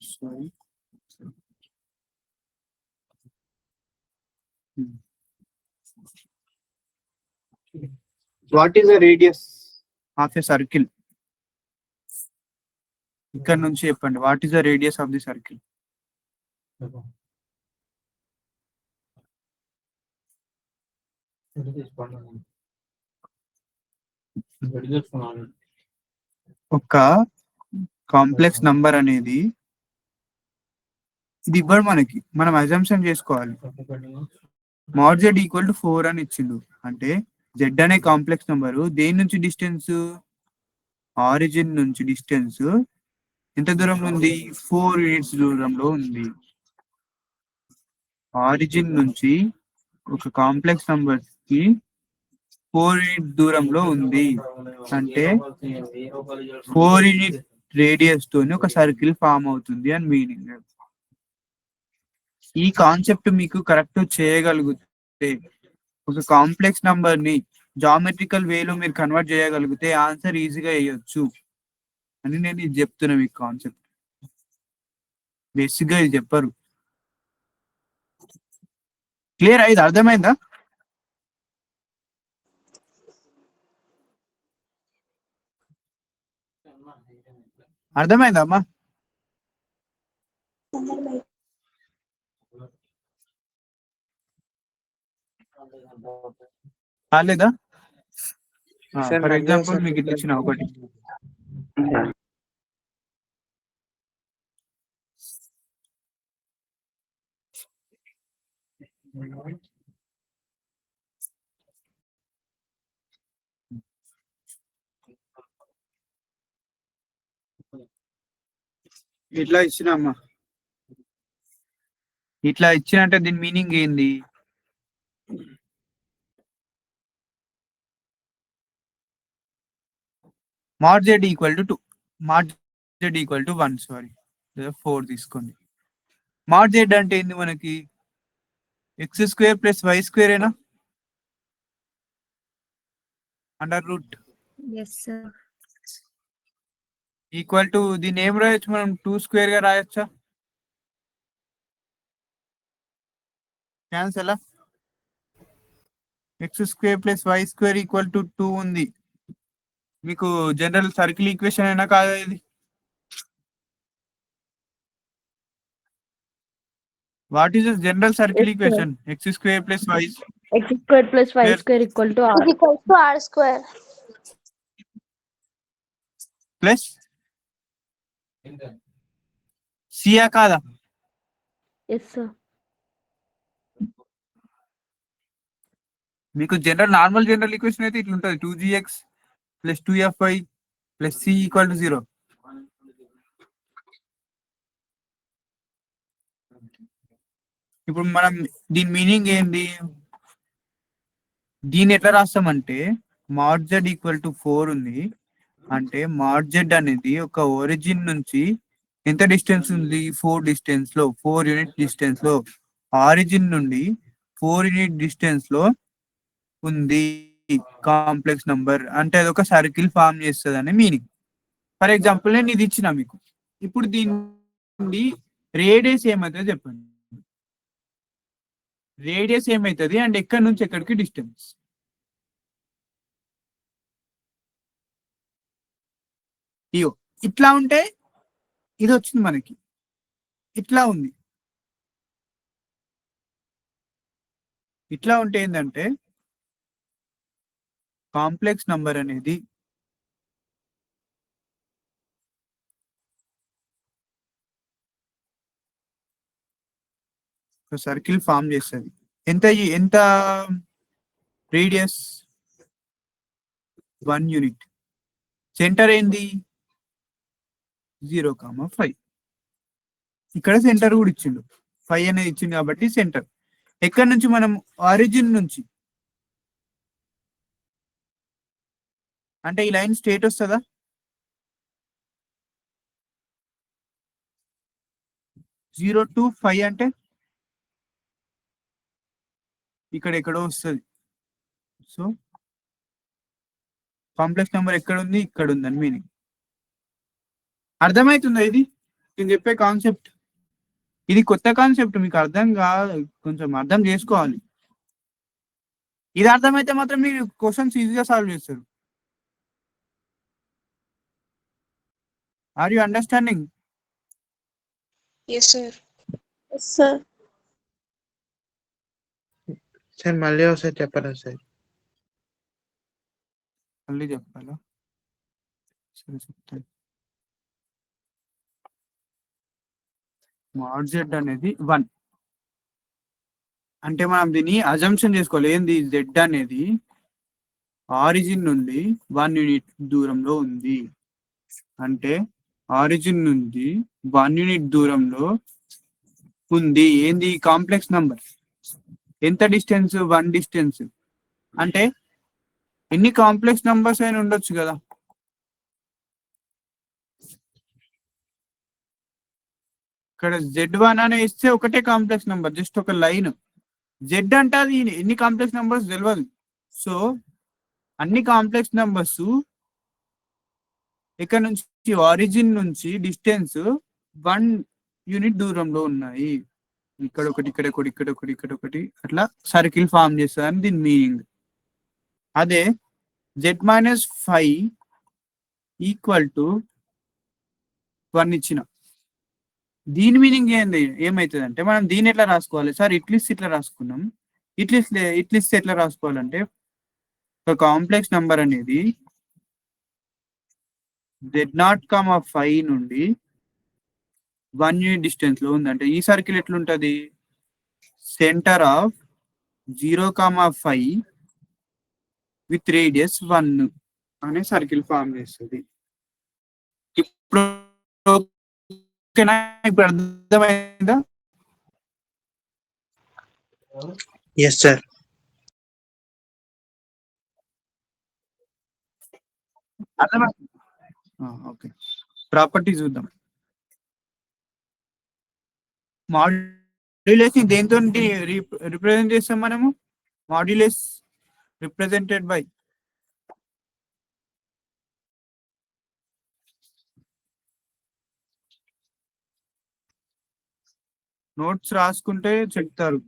Sorry, what is the radius of a circle? ఇక్కడ నుంచి చెప్పండి, what is the radius of the circle? ఒక కాంప్లెక్స్ నంబర్ అనేది ఇది ఇవ్వడు మనకి, మనం అజంప్షన్ చేసుకోవాలి. మాడ్ జెడ్ ఈక్వల్ టు 4 అని ఇచ్చిండు. అంటే జెడ్ అనే కాంప్లెక్స్ నంబరు దేని నుంచి డిస్టెన్స్, ఆరిజిన్ నుంచి డిస్టెన్స్ ఎంత దూరంలో ఉంది? 4 యూనిట్స్ దూరంలో ఉంది. ఆరిజిన్ నుంచి ఒక కాంప్లెక్స్ నంబర్ కి 4 యూనిట్ దూరంలో ఉంది. అంటే 4 యూనిట్ రేడియస్ తోని ఒక సర్కిల్ ఫామ్ అవుతుంది అని మీనింగ్. ఈ కాన్సెప్ట్ మీకు కరెక్ట్ చేయగలిగితే, ఒక కాంప్లెక్స్ నంబర్ ని జామెట్రికల్ వేలో మీరు కన్వర్ట్ చేయగలిగితే ఆన్సర్ ఈజీగా వేయొచ్చు అని నేను ఇది చెప్తున్నా మీకు. కాన్సెప్ట్ బేసిక్ గా ఇది చెప్పరు. క్లియర్? ఇది అర్థమైందా? అర్థమైందా అమ్మా? కాలేదా? ఫర్ ఎగ్జాంపుల్ మీకు ఇట్లా ఇచ్చిన ఒకటి, ఇట్లా ఇచ్చిన అమ్మా, ఇట్లా ఇచ్చినంటే దీని మీనింగ్ ఏంది? Mod Z equal to 2, mod Z equal to 1, sorry 4 తీసుకోండి. మాడ్ జెడ్ అంటే ఏంది మనకి X square plus why square ఏనా under root yes sir. Equal to దీన్ని ఏం రాయొచ్చు మనం 2 స్క్వేర్ గా రాయొచ్చా cancel X square plus why square equal to 2 ఉంది మీకు జనరల్ సర్కిల్ ఈక్వేషన్ అయినా కాదా ఇది what is general circle Yes, sir. Equation X square plus why X square plus y Square. square equal to Is R. equals to R square. Plus సియా కాదా Yes, sir. మీకు normal general equation అయితే ఇట్లా ఉంటుంది 2gx plus 2fy plus C equal to 0. ఇప్పుడు మనం దీని meaning ఏంది దీన్ని ఎట్లా రాస్తామంటే మాడ్ జెడ్ ఈక్వల్ టు 4 ఉంది అంటే మాడ్ జెడ్ అనేది ఒక ఒరిజిన్ నుంచి ఎంత డిస్టెన్స్ ఉంది 4 యూనిట్ డిస్టెన్స్ లో ఆరిజిన్ నుండి 4 యూనిట్ డిస్టెన్స్ లో ఉంది కాంప్లెక్స్ నంబర్ అంటే అది ఒక సర్కిల్ ఫామ్ చేస్తుంది అనే మీనింగ్. ఫర్ ఎగ్జాంపుల్ నేను ఇది ఇచ్చిన మీకు ఇప్పుడు దీని నుండి రేడియస్ ఏమవుతుంది చెప్పండి రేడియస్ ఏమవుతుంది అండ్ ఎక్కడి నుంచి ఎక్కడికి డిస్టెన్స్ ఇయో ఇట్లా ఉంటే ఇది వచ్చింది మనకి ఇట్లా ఉంది ఇట్లా ఉంటే ఏంటంటే కాంప్లెక్స్ నంబర్ అనేది సర్కిల్ ఫామ్ చేస్తుంది ఎంత రేడియస్ 1 యూనిట్ సెంటర్ ఏంది 0,5 ఇక్కడ సెంటర్ కూడా ఇచ్చిండు 5 అనేది ఇచ్చింది కాబట్టి సెంటర్ ఎక్కడి నుంచి మనం ఆరిజిన్ నుంచి అంటే ఈ లైన్ స్ట్రేట్ వస్తుందా 0 to 5 అంటే ఇక్కడ ఎక్కడో వస్తుంది సో కాంప్లెక్స్ నెంబర్ ఎక్కడ ఉంది ఇక్కడ ఉంది అని మీనింగ్ అర్థమవుతుందా ఇది నేను చెప్పే కాన్సెప్ట్ ఇది కొత్త కాన్సెప్ట్ మీకు అర్థం కాదు కొంచెం అర్థం చేసుకోవాలి ఇది అర్థమైతే మాత్రం మీరు క్వశ్చన్స్ ఈజీగా సాల్వ్ చేస్తారు are you understanding Yes, sir. Yes, sir. Sir మళ్ళీ ఒకసారి చెప్పరా సార్ మళ్ళీ చెప్పాలా సరే చెప్తాను మాడ్ జెడ్ అనేది 1 అంటే మనం దీన్ని అజంప్షన్ చేసుకోవాలి ఏంది జెడ్ అనేది ఆరిజిన్ నుండి 1 యూనిట్ దూరంలో ఉంది అంటే ఆరిజిన్ నుండి 1 యూనిట్ దూరంలో ఉంది ఏంది కాంప్లెక్స్ నంబర్ ఎంత డిస్టెన్స్ 1 డిస్టెన్స్ అంటే ఎన్ని కాంప్లెక్స్ నంబర్స్ అయినా ఉండొచ్చు కదా ఇక్కడ Z1 అని ఇస్తే ఒకటే కాంప్లెక్స్ నెంబర్ జస్ట్ ఒక లైన్ జెడ్ అంటే అది ఎన్ని కాంప్లెక్స్ నెంబర్స్ తెలియదు సో అన్ని కాంప్లెక్స్ నెంబర్స్ ఇక్కడ నుంచి ఆరిజిన్ నుంచి డిస్టెన్స్ 1 యూనిట్ దూరంలో ఉన్నాయి ఇక్కడ ఒకటి ఇక్కడ ఒకటి ఇక్కడ ఒకటి ఇక్కడ ఒకటి అట్లా సర్కిల్ ఫామ్ చేస్తారని దీని మీనింగ్ అదే Z-5 ఈక్వల్ టు 1 ఇచ్చిన దీని మీనింగ్ ఏంది ఏమవుతుంది అంటే మనం దీన్ని ఎట్లా రాసుకోవాలి సార్ ఇట్లా రాసుకున్నాం ఇట్లిస్తే ఎట్లా రాసుకోవాలంటే ఒక కాంప్లెక్స్ నంబర్ అనేది Z0,5 నుండి 1 యూనిట్ డిస్టెన్స్ లో ఉందంటే ఈ సర్కిల్ ఎట్లుంటది సెంటర్ ఆఫ్ 0,5 విత్ రేడియస్ 1 అనే సర్కిల్ ఫామ్ చేస్తుంది ఇప్పుడు ఓకేనా ఇప్పుడు అర్థమైందా ఎస్ సార్ అర్థమైంది ఓకే ప్రాపర్టీ చూద్దాం మాడ్యులస్ ని దేంతో రిప్రజెంట్ చేస్తాం మనము? మాడ్యులస్ రిప్రజెంటెడ్ బై నోట్స్ రాసుకుంటే చెప్తారు.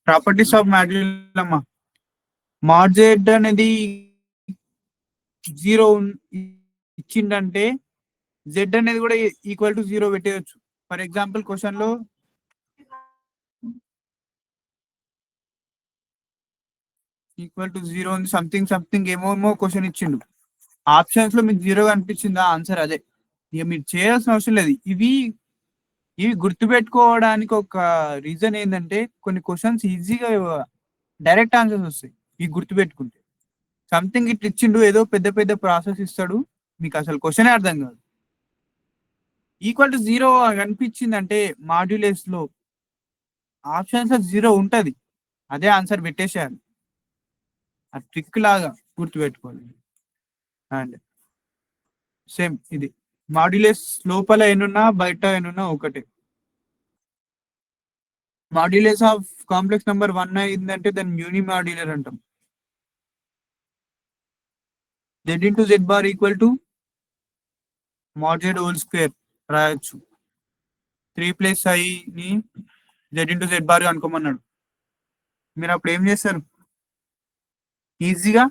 ప్రాపర్టీస్ ఆఫ్ మాడ్యులస్ అమ్మా. మాడ్ జెడ్ అనేది 0 ఇచ్చిందంటే జెడ్ అనేది కూడా ఈక్వల్ టు 0 పెట్టేయచ్చు. ఫర్ ఎగ్జాంపుల్ క్వశ్చన్ లో ఈక్వల్ టు 0 ఉంది, సంథింగ్ ఏమో క్వశ్చన్ ఇచ్చిండు. ఆప్షన్స్ లో మీకు 0 కనిపించిందా? ఆన్సర్ అదే. ఇక మీరు చేయాల్సిన అవసరం లేదు. ఇవి గుర్తుపెట్టుకోవడానికి ఒక రీజన్ ఏంటంటే కొన్ని క్వశ్చన్స్ ఈజీగా డైరెక్ట్ ఆన్సర్స్ వస్తాయి ఇవి గుర్తుపెట్టుకుంటే. సంథింగ్ ఇట్లా ఇచ్చిండు, ఏదో పెద్ద ప్రాసెస్ ఇస్తాడు, మీకు అసలు క్వశ్చనే అర్థం కాదు. ఈక్వల్ టు 0 కనిపించిందంటే మాడ్యులస్ లో ఆప్షన్స్ లో 0 ఉంటది, అదే ఆన్సర్ పెట్టేసేయాలి. ఆ ట్రిక్ లాగా గుర్తుపెట్టుకోవాలి. అండ్ సేమ్ ఇది మాడ్యులస్ లోపల ఎన్నున్నా బయట ఎన్నున్నా ఒకటే. మాడ్యులస్ ఆఫ్ కాంప్లెక్స్ నెంబర్ 1 అయిందంటే దాన్ని యూని మాడ్యులర్ అంటాం. Z into Z bar equal to mod Z whole square రాయొచ్చు. 3 ప్లస్ I ని Z into Z bar అనుకోమన్నాడు. మీరు అప్పుడు ఏం చేస్తారు? ఈజీగా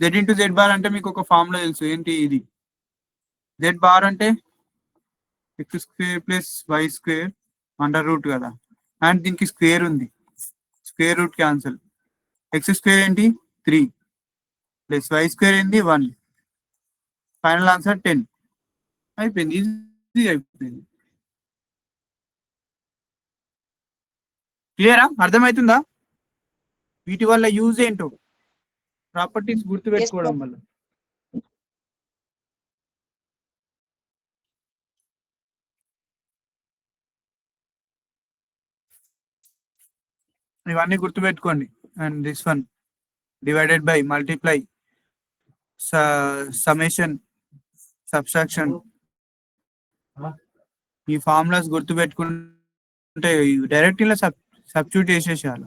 Z into Z bar అంటే మీకు ఒక ఫార్ములా తెలుసు, ఏంటి ఇది? Z bar అంటే x square plus y square under root కదా, అండ్ దీనికి స్క్వేర్ ఉంది, square root cancel. X square ఏంటి? 3 ప్లస్ y స్క్వేర్ ఏంటి? 1. Final answer 10. అయిపోయింది, ఈజీ అయిపోయింది. క్లియరా? అర్థమవుతుందా? వీటి వల్ల యూజ్ ఏంటో ప్రాపర్టీస్ గుర్తు పెట్టుకోవడం వల్ల. ఇవన్నీ గుర్తుపెట్టుకోండి. And this one divided by, multiply, summation, subtraction, ఈ ఫార్ములాస్ గుర్తుపెట్టుకుంటే డైరెక్ట్ ఇలా సబ్స్టిట్యూట్ చేసేసేయాలి.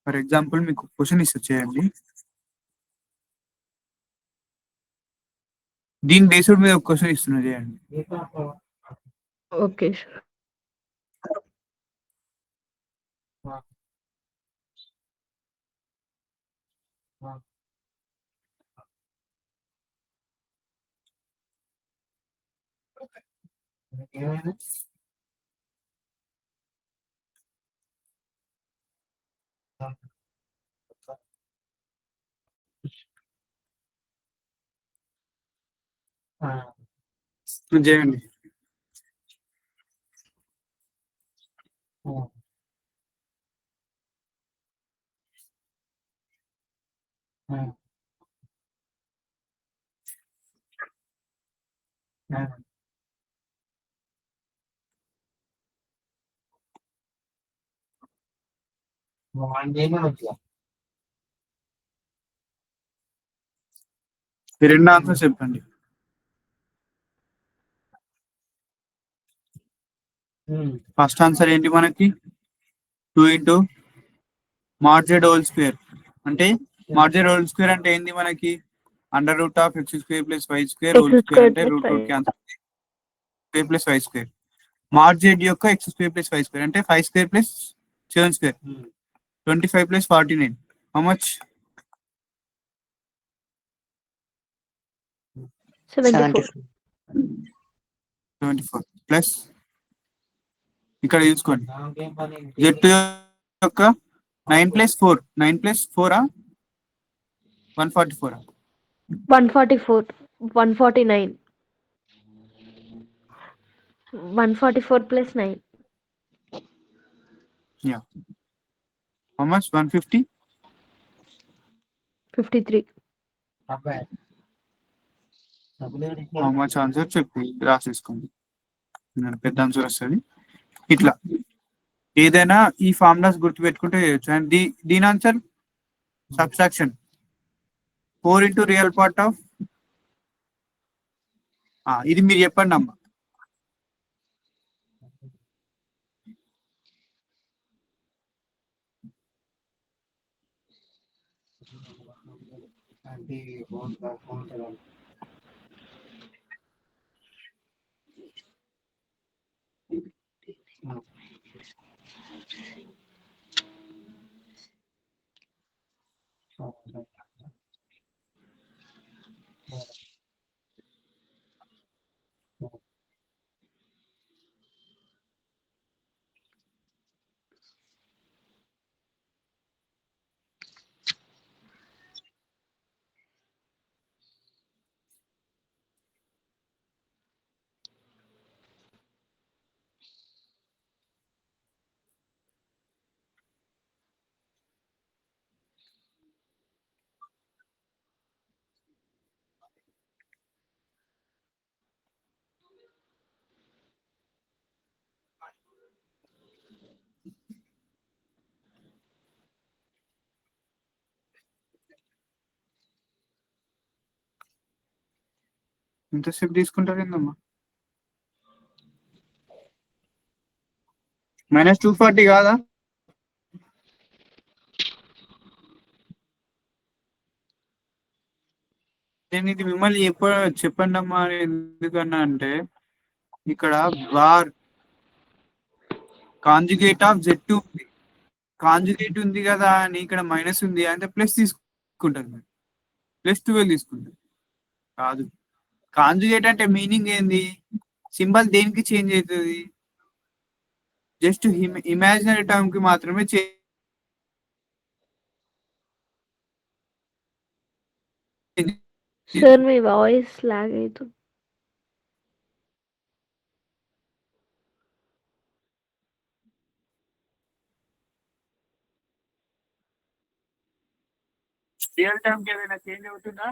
ఫర్ ఎగ్జాంపుల్ మీకు క్వశ్చన్ ఇస్తా, చేయండి. దీని బేస్డ్ మీద ఒక క్వశ్చన్ ఇస్తున్నా, చేయండి. ఓకే. చేయండి. ఈ రెండు ఆన్సర్స్ చెప్పండి. ఫస్ట్ ఆన్సర్ ఏంటి మనకి? 2 into mod Z whole square. అంటే mod Z హోల్ స్క్వేర్ అంటే ఏంది మనకి? Under root of x square plus y square whole square అంటే root cancel, square plus y square. mod Z యొక్క x square plus y square అంటే 5 square plus 7 square, 25 plus 49. How much? 74. 74 plus ఇక్కడ చూసుకోండి, Z యొక్క 9 plus 4, 9 plus 4 144. 144. 149. 144 plus 9. Yeah. How much? 150? 53. How much answer చెప్పి రాసేసుకోండి. పెద్ద answer వస్తుంది. ఇట్లా ఏదైనా ఈ ఫార్ములాస్ గుర్తుపెట్టుకుంటే చేయొచ్చు. అండ్ దీని answer subtraction 4 into real part of ఇది మీరు చెప్పండి అమ్మా. ఎంతసేపు తీసుకుంటారు ఏందమ్మా? -240 కాదా? నేను ఇది మిమ్మల్ని చెప్పండి అమ్మా. ఎందుకన్నా అంటే ఇక్కడ బార్ కాంజుగేట్ ఆఫ్ Z2 ఉంది. కాంజుగేట్ ఉంది కదా అని ఇక్కడ మైనస్ ఉంది అంటే ప్లస్ తీసుకుంటారు. మీరు +12 తీసుకుంటారు. కాదు, కాంజుగేట్ అంటే మీనింగ్ ఏంది? సింబల్ దేనికి చేంజ్ అవుతుంది? జస్ట్ ఇమాజినరీ టర్మ్ కి మాత్రమే చేంజ్. సార్ మీ వాయిస్ లాగ్ అవుతుంది. రియల్ టర్మ్ కి ఏదైనా చేంజ్ అవుతుందా?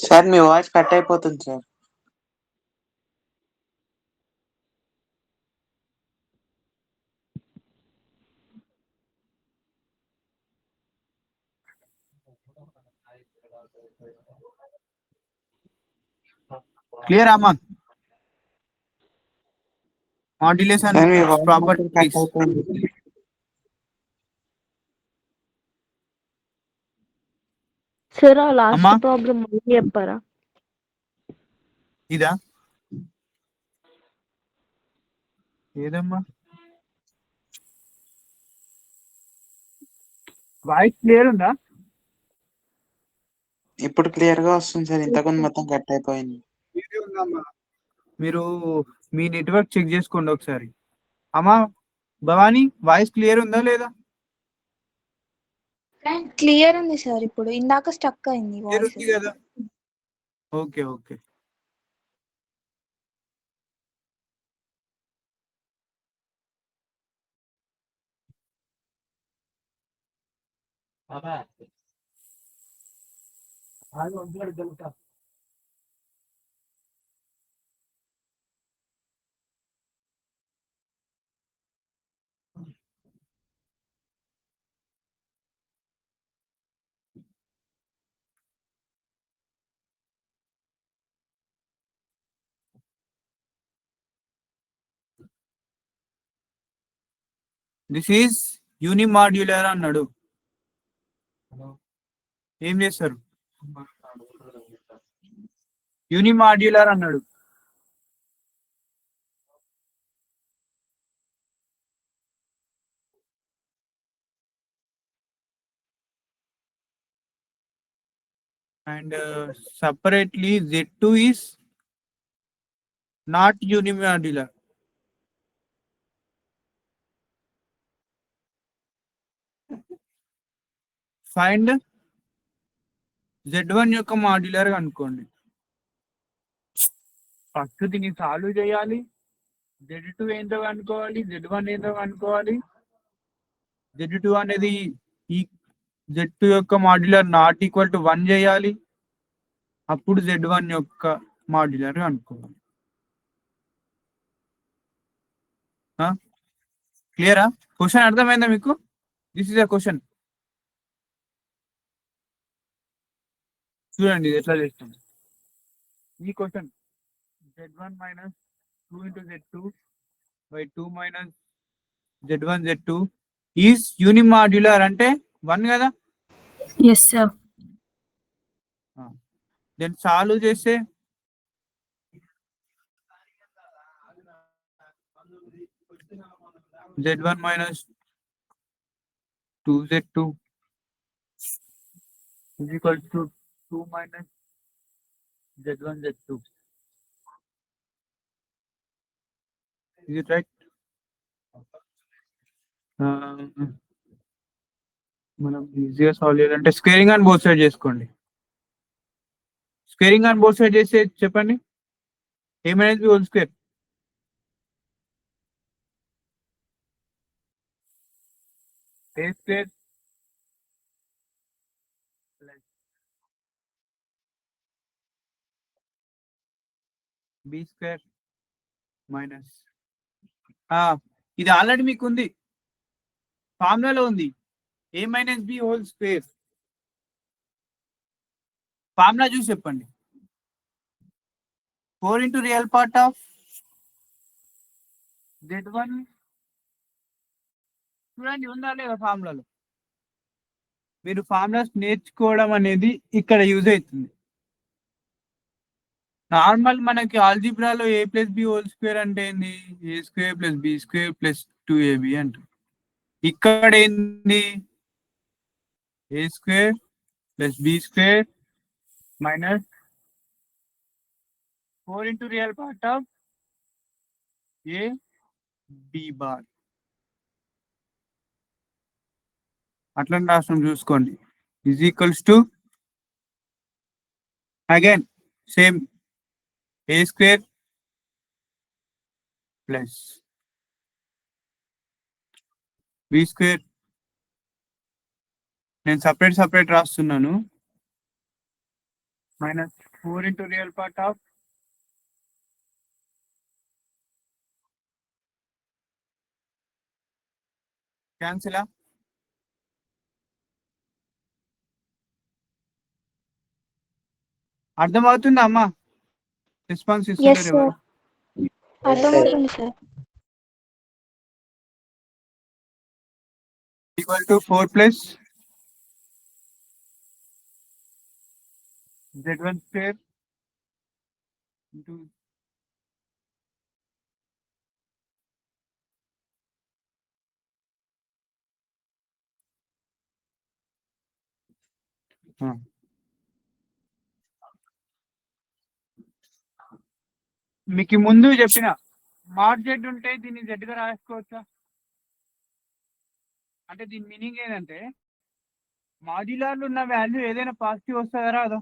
సార్ మీ వాయిస్ కట్ అయిపోతుంది సార్. క్లియర్ అమ్మా? మాడ్యులేషన్ సార్ మీ వాయిస్ కట్ ప్రాపర్టీస్. అయిపోతుంది. సార్ ఆ లాస్ట్ అమ్మా? ప్రాబ్లం మళ్ళీ చెప్పారా? ఇదా? ఏదమ్మా? వాయిస్ క్లియర్ ఉందా? ఇప్పుడు క్లియర్ గా వస్తుంది సార్. ఇంతకుముందు మొత్తం కట్ అయిపోయింది. మీరు మీ నెట్వర్క్ చెక్ చేసుకోండి ఒకసారి. అమ్మా భవానీ, వాయిస్ క్లియర్ ఉందా లేదా? క్లియర్ ఉంది సార్. ఇప్పుడు ఇందాక స్టక్ అయింది క్లియర్ వాయిస్. ఉంది కదా? Okay okay. దిస్ ఈజ్ యూనిమాడ్యులర్ అన్నాడు. ఏం చేస్తారు? యూనిమాడ్యులర్ అన్నాడు. And separately Z2 is not unimodular. Find Z1 యొక్క మాడ్యులర్ అనుకోండి. ఫస్ట్ దీన్ని సాల్వ్ చేయాలి. Z2 ఏంటో అనుకోవాలి, Z1 ఏంటో అనుకోవాలి. Z2 అనేది ఈ Z2 యొక్క మాడ్యులర్ నాట్ ఈక్వల్ టు 1 చేయాలి. అప్పుడు Z1 యొక్క మాడ్యులర్ అనుకోవాలి. క్లియరా? క్వశ్చన్ అర్థమైందా మీకు? This is a question. చూడండి ఇది ఎట్లా చేస్తాం. ఈ question Z1 minus 2 into Z2 by 2 minus Z1 Z2 is యూనిమాడ్యులర్ అంటే 1 కదా. Yes sir. దెన్ సాల్వ్ చేస్తే Z1 minus 2Z2 is equal to 2 minus Z1 Z2. Is it right? మనం ఈజీగా సాల్వ్ చేయాలంటే స్క్వేరింగ్ ఆన్ బోత్ సైడ్ చేసుకోండి. Squaring on both side చేస్తే చెప్పండి ఏమైనది whole square. A square plus B square minus ఇది already మీకు ఉంది, ఫార్ములాలో ఉంది. A minus B whole square. Formula చూసి చెప్పండి. 4 into real part of Z1. చూడండి ఉందా లేదా ఫార్ములాలో. మీరు ఫార్ములాస్ నేర్చుకోవడం అనేది ఇక్కడ యూజ్ అవుతుంది. నార్మల్ మనకి ఆల్జీబ్రాలో A plus B whole square అంటే ఏంది? A square plus B square plus 2AB అంటారు. ఇక్కడ ఏంది? A square plus B square minus 4 into real part of A B bar. అట్లని రాష్ట్రం చూసుకోండి. Is equals to again same A square plus B square. నేను separate రాస్తున్నాను. Minus 4 into real part of క్యాన్సిలా. అర్థమవుతుందా అమ్మా? రెస్పాన్స్ Yes, ఇస్తున్నారు sir. ఎవరు? అర్థమవుతుంది sir. Equal to 4 plus Z1 square into మీకు ముందు చెప్పిన మాడ్ జెడ్ ఉంటే దీన్ని జెడ్ గా రాసుకోవచ్చా? అంటే దీని మీనింగ్ ఏంటంటే మాడ్యులర్లో ఉన్న వాల్యూ ఏదైనా పాజిటివ్ వస్తుందా రాదా?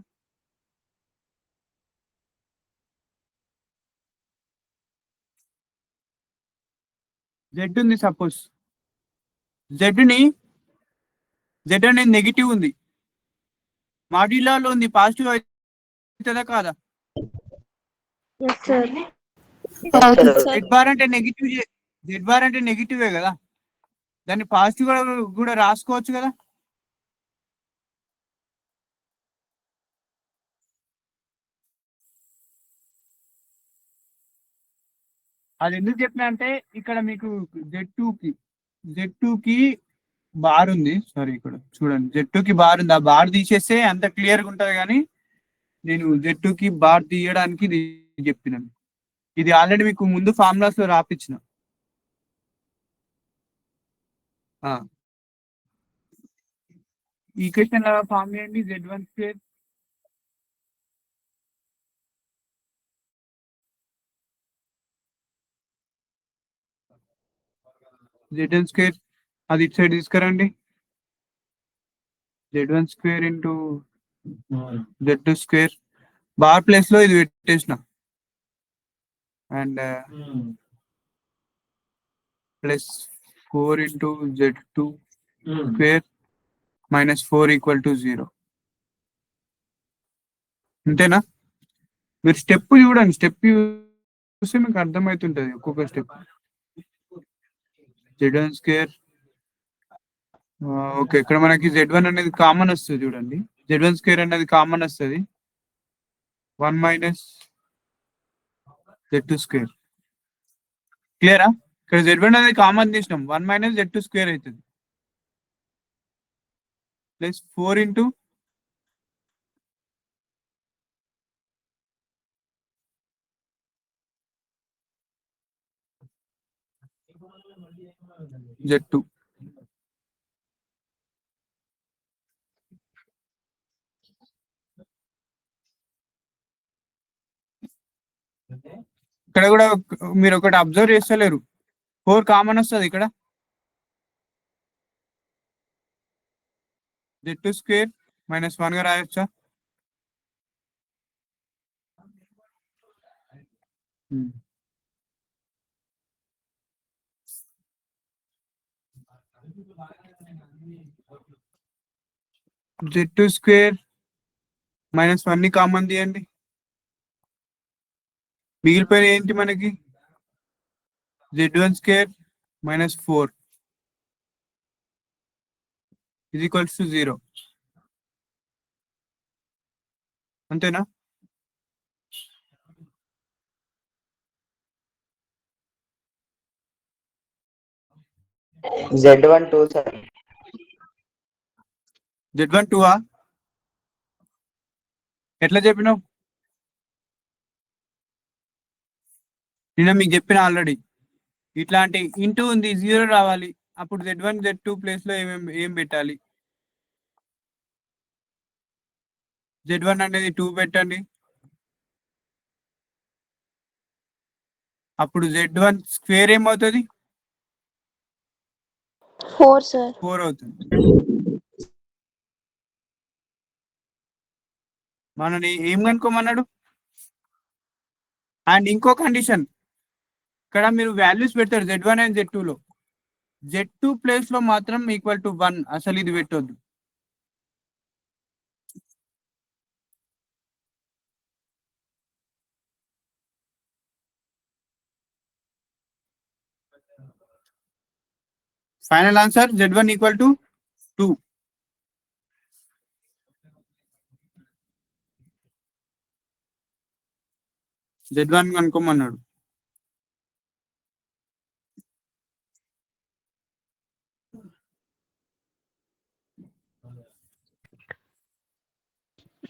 జెడ్ ఉంది సపోజ్, జెడ్ అనేది నెగిటివ్ ఉంది, మాడ్యులర్లో ఉంది, పాజిటివ్ అవుతుందా కాదా? Yes sir. జెడ్ బార్ అంటే నెగిటివే కదా, దాన్ని పాజిటివ్ కూడా రాసుకోవచ్చు కదా. అది ఎందుకు చెప్పినా అంటే ఇక్కడ మీకు Z2 కి బార్ ఉంది. సారీ ఇక్కడ చూడండి, Z2 కి బార్ ఉంది. ఆ బార్ తీసేస్తే అంత క్లియర్గా ఉంటుంది, కానీ నేను Z2 కి బార్ తీయడానికి ఇది చెప్పినాను. ఇది ఆల్రెడీ మీకు ముందు ఫార్ములాస్ లో రాపించిన. ఈక్వేషన్ ఫార్మ్ చేయండి. Z1 స్క్వేర్ Z1 స్క్వేర్ అది ఇటు సైడ్ తీసుకురండి. Z1 square into Z2 square bar place లో ఇది పెట్టేసిన, and plus 4 into Z2 square minus 4 equal to 0. అంతేనా? మీరు స్టెప్ చూడండి, స్టెప్ చూస్తే మీకు అర్థమవుతుంటది ఒక్కొక్క స్టెప్. Z1 స్క్వేర్ ఓకే, ఇక్కడ మనకి Z1 అనేది కామన్ వస్తుంది చూడండి. Z1 స్క్వేర్ అనేది కామన్ వస్తుంది, 1 మైనస్ Z2 స్క్వేర్. క్లియరా? ఇక్కడ Z1 అనేది కామన్ తీసినాం, 1 మైనస్ Z2 స్క్వేర్ అవుతుంది ప్లస్ 4 ఇంటూ Z2. ఇక్కడ కూడా మీరు ఒకటి అబ్జర్వ్ చేస్తలేరు, 4 కామన్ వస్తుంది ఇక్కడ. Z2 స్క్వేర్ మైనస్ 1 గా రాయొచ్చా? Z2 స్క్వేర్ మైనస్ 1 ని కామన్ తీయండి, మిగిలిపోయిన ఏంటి మనకి? Z1 square minus 4 is equals to 0. అంతేనా? Z1 2 sir. Z1 2 ఎట్లా చెప్పినావు? నేను మీకు చెప్పిన ఆల్రెడీ, ఇట్లాంటి ఇంటూ ఉంది 0 రావాలి, అప్పుడు Z1 Z2 ప్లేస్ లో ఏం పెట్టాలి? Z1 అనేది 2 పెట్టండి, అప్పుడు Z1 స్క్వేర్ ఏమవుతుంది? 4 సార్. 4 అవుతుంది. మనని ఏం కనుక్కోమన్నాడు? అండ్ ఇంకో కండిషన్, ఇక్కడ మీరు వాల్యూస్ పెడతారు Z1 అండ్ Z2 లో, Z2 ప్లేస్ లో మాత్రం ఈక్వల్ టు 1, అసలు ఇది పెట్టొద్దు. Final answer Z1 equal to 2. Z1 కనుక్కోమన్నాడు.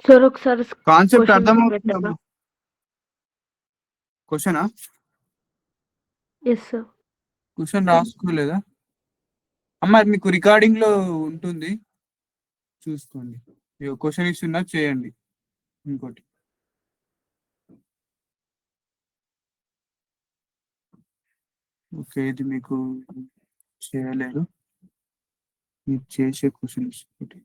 సార్ ఒకసారి కాన్సెప్ట్ Question అర్థమవుతుందా? పెట్టనా? క్వశ్చనా? Yes sir. క్వశ్చన్ రాసుకోలేదా అమ్మ? మీకు రికార్డింగ్ లో ఉంటుంది, చూసుకోండి. క్వశ్చన్ ఇస్తున్నా, చేయండి. ఇంకోటి ఓకే, ఇది మీకు చేయలేదు, మీరు చేసే క్వశ్చన్ ఒకటి.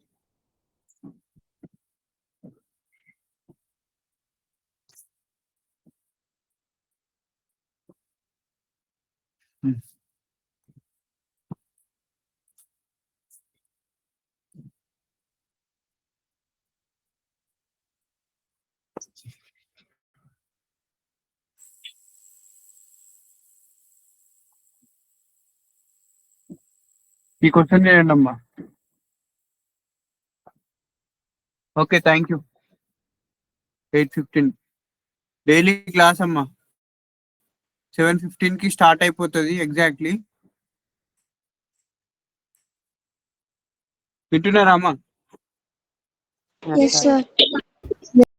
ఈ క్వశ్చన్ చేయండి అమ్మా. Okay, thank you. 8:15 daily class అమ్మా, 7:15 కి స్టార్ట్ అయిపోతుంది ఎగ్జాక్ట్లీ. వింటున్నారా అమ్మా? Yes sir.